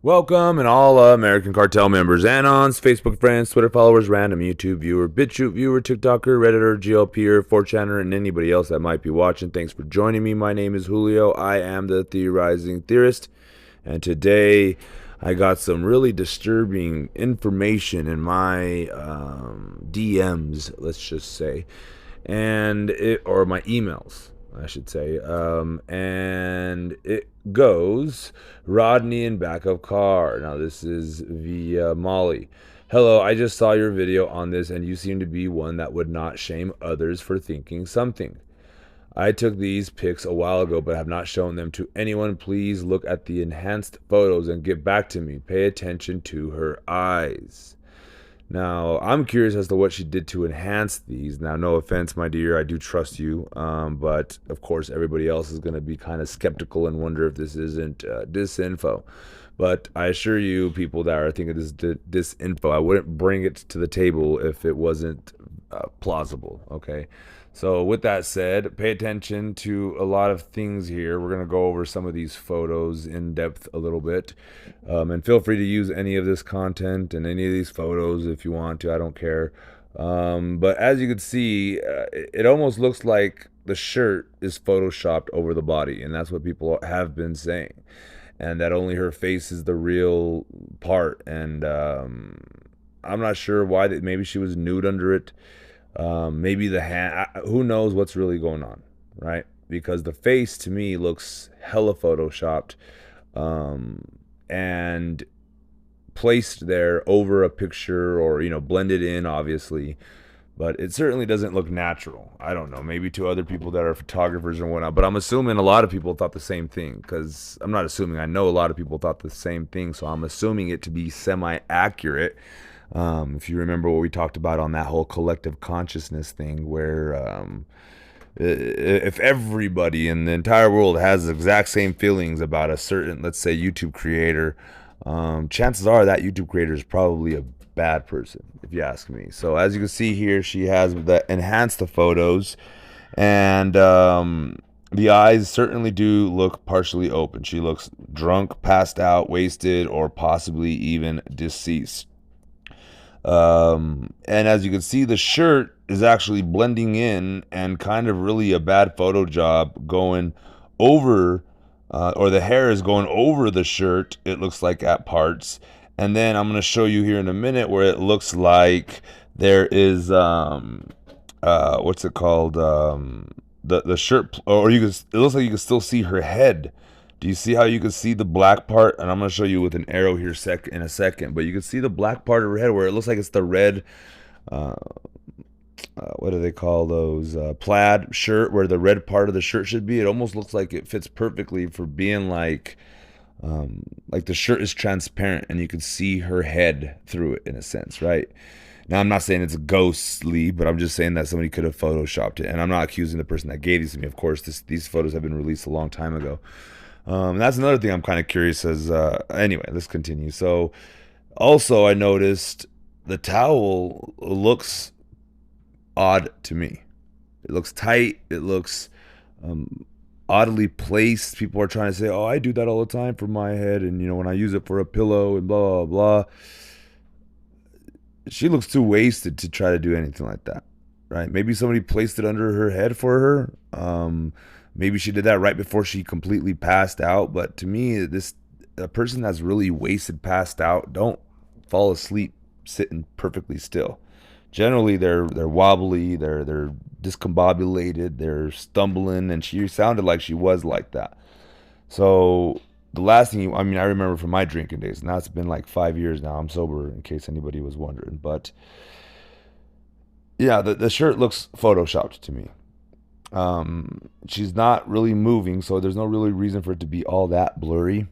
Welcome and all American Cartel members, Anons, Facebook friends, Twitter followers, random YouTube viewer, BitChute viewer, TikToker, Redditor, GLPer, 4chaner, and anybody else that might be watching. Thanks for joining me. My name is Julio. I am the Theorizing Theorist. And today I got some really disturbing information in my DMs, let's just say, or my emails, I should say. And it goes Rodney in back of car. Now, this is via Molly. Hello, I just saw your video on this, and you seem to be one that would not shame others for thinking something. I took these pics a while ago, but have not shown them to anyone. Please look at the enhanced photos and get back to me. Pay attention to her eyes. Now, I'm curious as to what she did to enhance these. Now, no offense, my dear, I do trust you, but of course, everybody else is going to be kind of skeptical and wonder if this isn't disinfo. But I assure you, people that are thinking this is disinfo, I wouldn't bring it to the table if it wasn't plausible, okay? So with that said, pay attention to a lot of things here. We're going to go over some of these photos in depth a little bit. And feel free to use any of this content and any of these photos if you want to. I don't care. But as you can see, it almost looks like the shirt is photoshopped over the body. And that's what people have been saying. And that only her face is the real part. And I'm not sure why. Maybe she was nude under it. Maybe the hand, who knows what's really going on, right? Because the face to me looks hella photoshopped and placed there over a picture, or blended in, obviously, but it certainly doesn't look natural. I don't know, maybe to other people that are photographers and whatnot, but I'm assuming a lot of people thought the same thing. Because I'm not assuming, I know a lot of people thought the same thing, so I'm assuming it to be semi-accurate. If you remember what we talked about on that whole collective consciousness thing, where if everybody in the entire world has the exact same feelings about a certain, let's say, YouTube creator, chances are that YouTube creator is probably a bad person, if you ask me. So as you can see here, she has enhanced the photos, and the eyes certainly do look partially open. She looks drunk, passed out, wasted, or possibly even deceased. And as you can see, the shirt is actually blending in, and kind of really a bad photo job going over, or the hair is going over the shirt, it looks like, at parts. And then I'm going to show you here in a minute where it looks like there is what's it called, the shirt, or it looks like you can still see her head. Do you see how you can see the black part? And I'm going to show you with an arrow here in a second. But you can see the black part of her head where it looks like it's the red, what do they call those? Plaid shirt, where the red part of the shirt should be. It almost looks like it fits perfectly for being like the shirt is transparent and you can see her head through it, in a sense, right? Now, I'm not saying it's ghostly, but I'm just saying that somebody could have photoshopped it. And I'm not accusing the person that gave these to me. Of course, these photos have been released a long time ago. That's another thing I'm kind of curious as, anyway, let's continue. So also I noticed the towel looks odd to me. It looks tight. It looks oddly placed. People are trying to say, oh, I do that all the time for my head. And, when I use it for a pillow and blah, blah, blah. She looks too wasted to try to do anything like that, right? Maybe somebody placed it under her head for her. Maybe she did that right before she completely passed out. But to me, a person that's really wasted, passed out, don't fall asleep sitting perfectly still. Generally, they're wobbly, they're discombobulated, they're stumbling, and she sounded like she was like that. So the last thing, I remember from my drinking days. Now it's been like 5 years now. I'm sober, in case anybody was wondering. But yeah, the shirt looks photoshopped to me. She's not really moving, so there's no really reason for it to be all that blurry.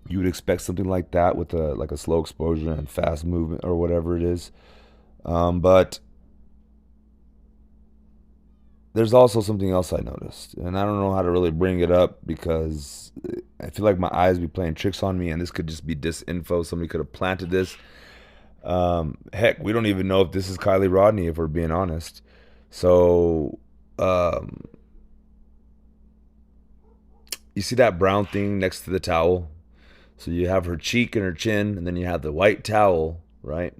You would expect something like that with a slow exposure and fast movement, or whatever it is. But there's also something else I noticed, and I don't know how to really bring it up because I feel like my eyes be playing tricks on me, and this could just be disinfo. Somebody could have planted this. Heck, we don't even know if this is Kylie Rodni, if we're being honest. So you see that brown thing next to the towel? So you have her cheek and her chin, and then you have the white towel, right?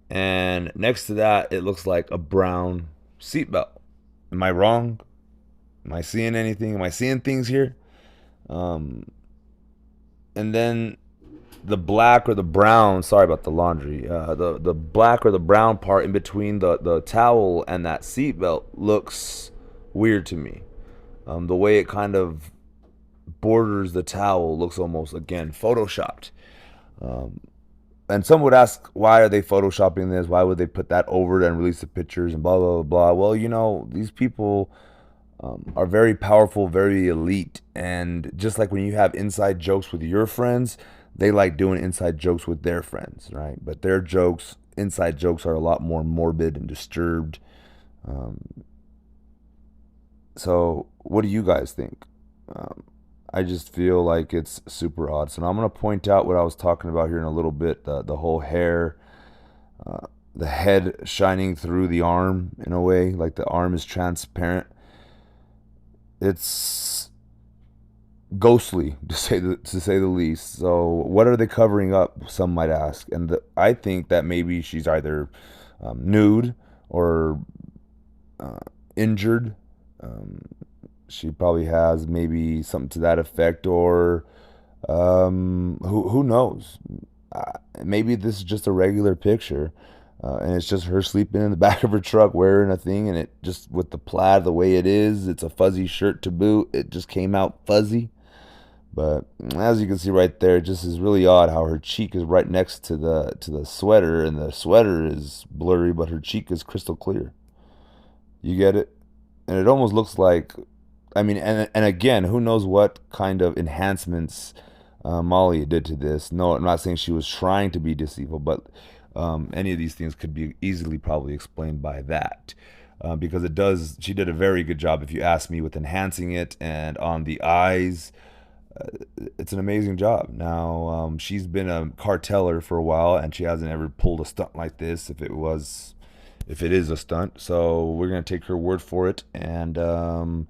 And next to that, it looks like a brown seatbelt. Am I wrong? Am I seeing anything? Am I seeing things here? Um, and then the black or the brown, sorry about the laundry, the black or the brown part in between the towel and that seatbelt looks weird to me. The way it kind of borders the towel looks almost, again, photoshopped. And some would ask, why are they photoshopping this? Why would they put that over it and release the pictures and blah, blah, blah, blah? Well, you know, these people are very powerful, very elite. And just like when you have inside jokes with your friends, they like doing inside jokes with their friends, right? But their jokes, inside jokes, are a lot more morbid and disturbed. Um, so, what do you guys think? Um, I just feel like it's super odd. So now I'm gonna point out what I was talking about here in a little bit. The whole hair, the head shining through the arm in a way, like the arm is transparent. It's ghostly to say the least. So what are they covering up? Some might ask, and I think that maybe she's either nude or uh, injured. Um, she probably has maybe something to that effect, or who knows? Maybe this is just a regular picture, and it's just her sleeping in the back of her truck wearing a thing, and it just with the plaid the way it is, it's a fuzzy shirt to boot. It just came out fuzzy. But as you can see right there, it just is really odd how her cheek is right next to the sweater, and the sweater is blurry, but her cheek is crystal clear. You get it? And it almost looks like, I mean, and again, who knows what kind of enhancements Molly did to this. No, I'm not saying she was trying to be deceitful, but any of these things could be easily probably explained by that. Because it does, she did a very good job, if you ask me, with enhancing it, and on the eyes, it's an amazing job. Now, she's been a carteller for a while, and she hasn't ever pulled a stunt like this. If it is a stunt, so we're gonna take her word for it. And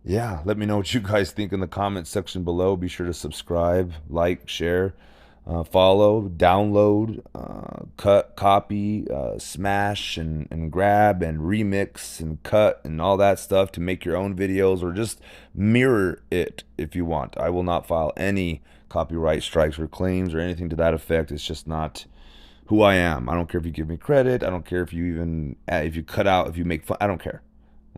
yeah, let me know what you guys think in the comment section below. Be sure to subscribe, like, share, follow, download, cut, copy, smash, and grab, and remix, and cut, and all that stuff to make your own videos, or just mirror it if you want. I will not file any copyright strikes or claims or anything to that effect. It's just not who I am. I don't care if you give me credit. I don't care if you even, if you cut out, if you make fun. I don't care.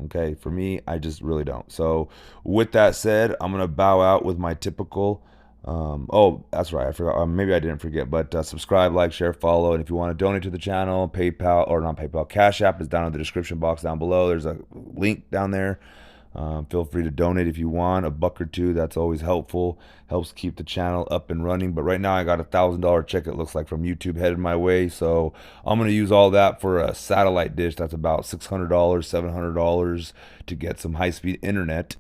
Okay, for me, I just really don't. So with that said, I'm gonna bow out with my typical oh, that's right, I forgot, maybe I didn't forget, but subscribe, like, share, follow. And if you want to donate to the channel, PayPal, or not PayPal, Cash App is down in the description box down below. There's a link down there. Feel free to donate if you want, a buck or two. That's always helpful, helps keep the channel up and running. But right now I got $1,000 check, it looks like, from YouTube headed my way, so I'm going to use all that for a satellite dish. That's about $600, $700 to get some high-speed internet,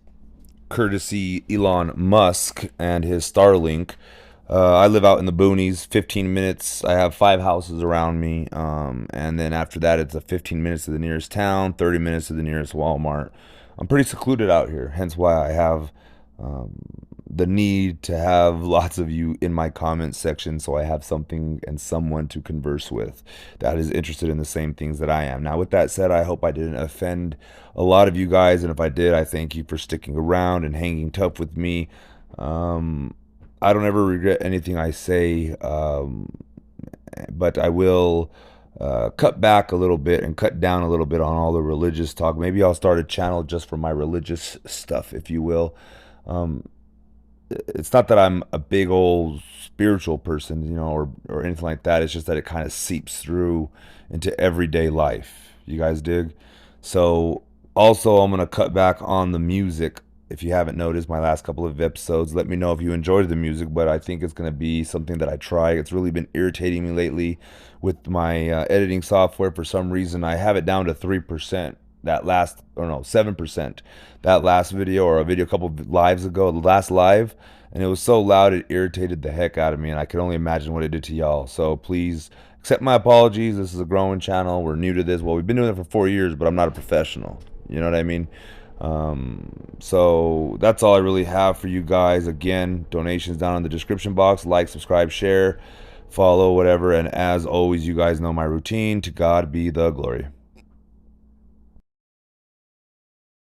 courtesy Elon Musk and his Starlink. I live out in the boonies, 15 minutes. I have 5 houses around me. And then after that, it's a 15 minutes to the nearest town, 30 minutes to the nearest Walmart. I'm pretty secluded out here, hence why I have the need to have lots of you in my comment section, so I have something and someone to converse with that is interested in the same things that I am. Now, with that said, I hope I didn't offend a lot of you guys, and if I did, I thank you for sticking around and hanging tough with me. I don't ever regret anything I say, but I will cut back a little bit and cut down a little bit on all the religious talk. Maybe I'll start a channel just for my religious stuff, if you will. It's not that I'm a big old spiritual person, you know, or anything like that. It's just that it kind of seeps through into everyday life. You guys dig? So also, I'm going to cut back on the music. If you haven't noticed my last couple of episodes, let me know if you enjoyed the music, but I think it's going to be something that I try. It's really been irritating me lately with my editing software. For some reason, I have it down to 3%. That last, or no, 7%. That last video, or a video a couple of lives ago, the last live, and it was so loud it irritated the heck out of me, and I can only imagine what it did to y'all. So please accept my apologies. This is a growing channel. We're new to this. Well, we've been doing it for 4 years, but I'm not a professional. You know what I mean? So that's all I really have for you guys. Again, donations down in the description box. Like, subscribe, share, follow, whatever. And as always, you guys know my routine. To God be the glory.